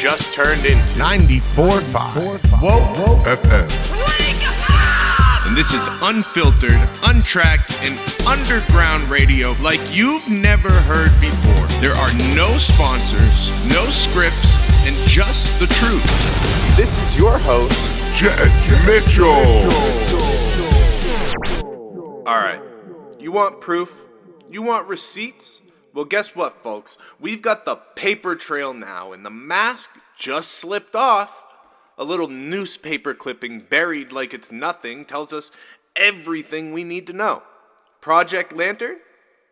just turned into 94.5 Whoa FM. And this is unfiltered, untracked, and underground radio like you've never heard before. There are no sponsors, no scripts, and just the truth. This is your host, Jet Mitchell. Alright, you want proof? You want receipts? Well, guess what, folks? We've got the paper trail now, and the mask just slipped off. A little newspaper clipping buried like it's nothing tells us everything we need to know. Project Lantern?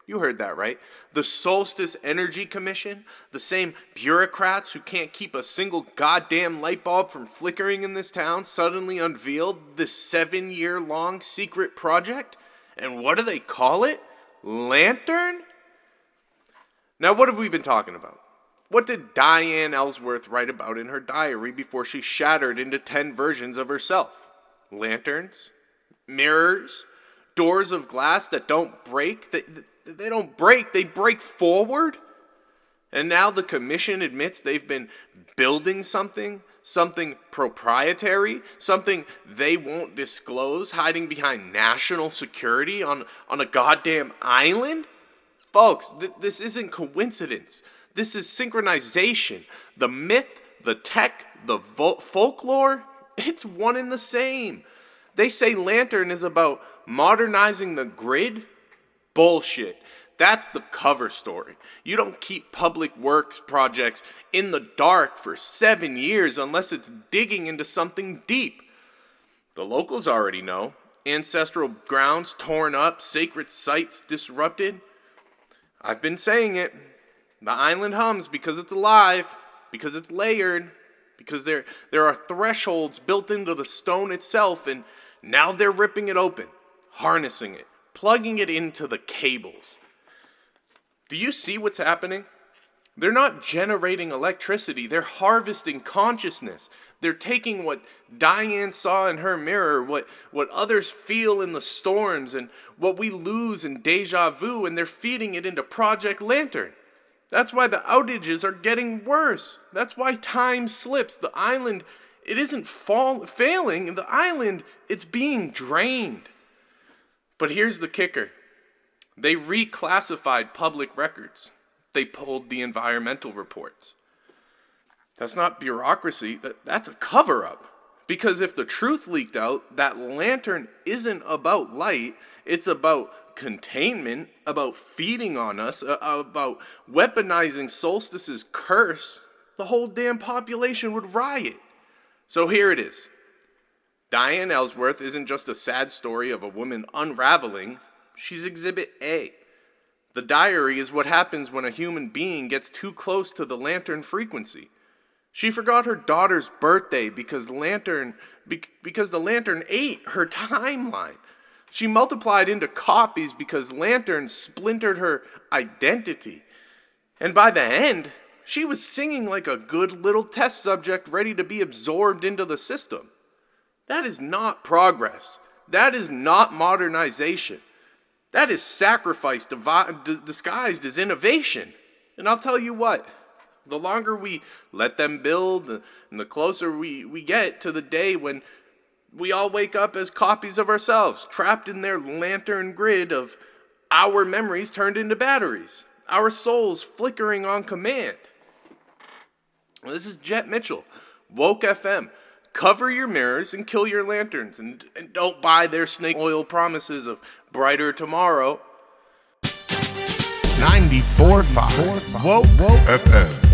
You heard that right. The Solstice Energy Commission? The same bureaucrats who can't keep a single goddamn light bulb from flickering in this town suddenly unveiled this 7-year-long secret project? And what do they call it? Lantern? Now, what have we been talking about? What did Diane Ellsworth write about in her diary before she shattered into 10 versions of herself? Lanterns? Mirrors? Doors of glass that don't break? They don't break, they break forward? And now the commission admits they've been building something proprietary, something they won't disclose, hiding behind national security on a goddamn island? Folks, this isn't coincidence. This is synchronization. The myth, the tech, the folklore, it's one and the same. They say Lantern is about modernizing the grid. Bullshit. That's the cover story. You don't keep public works projects in the dark for 7 years unless it's digging into something deep. The locals already know. Ancestral grounds torn up, sacred sites disrupted. I've been saying it. The island hums because it's alive, because it's layered, because there are thresholds built into the stone itself, and now they're ripping it open, harnessing it, plugging it into the cables. Do you see what's happening? They're not generating electricity, they're harvesting consciousness. They're taking what Diane saw in her mirror, what others feel in the storms, and what we lose in deja vu, and they're feeding it into Project Lantern. That's why the outages are getting worse. That's why time slips. The island, it isn't failing. The island, it's being drained. But here's the kicker. They reclassified public records. They pulled the environmental reports. That's not bureaucracy. That's a cover-up. Because if the truth leaked out, that lantern isn't about light. It's about containment, about feeding on us, about weaponizing Solstice's curse. The whole damn population would riot. So here it is. Diane Ellsworth isn't just a sad story of a woman unraveling. She's Exhibit A. The diary is what happens when a human being gets too close to the lantern frequency. She forgot her daughter's birthday because the lantern ate her timeline. She multiplied into copies because Lantern splintered her identity. And by the end, she was singing like a good little test subject ready to be absorbed into the system. That is not progress. That is not modernization. That is sacrifice disguised as innovation. And I'll tell you what, the longer we let them build, and the closer we get to the day when we all wake up as copies of ourselves, trapped in their lantern grid of our memories turned into batteries, our souls flickering on command. Well, this is Jet Mitchell, Woke FM. Cover your mirrors and kill your lanterns, and don't buy their snake oil promises of brighter tomorrow. 94.5 Woke FM.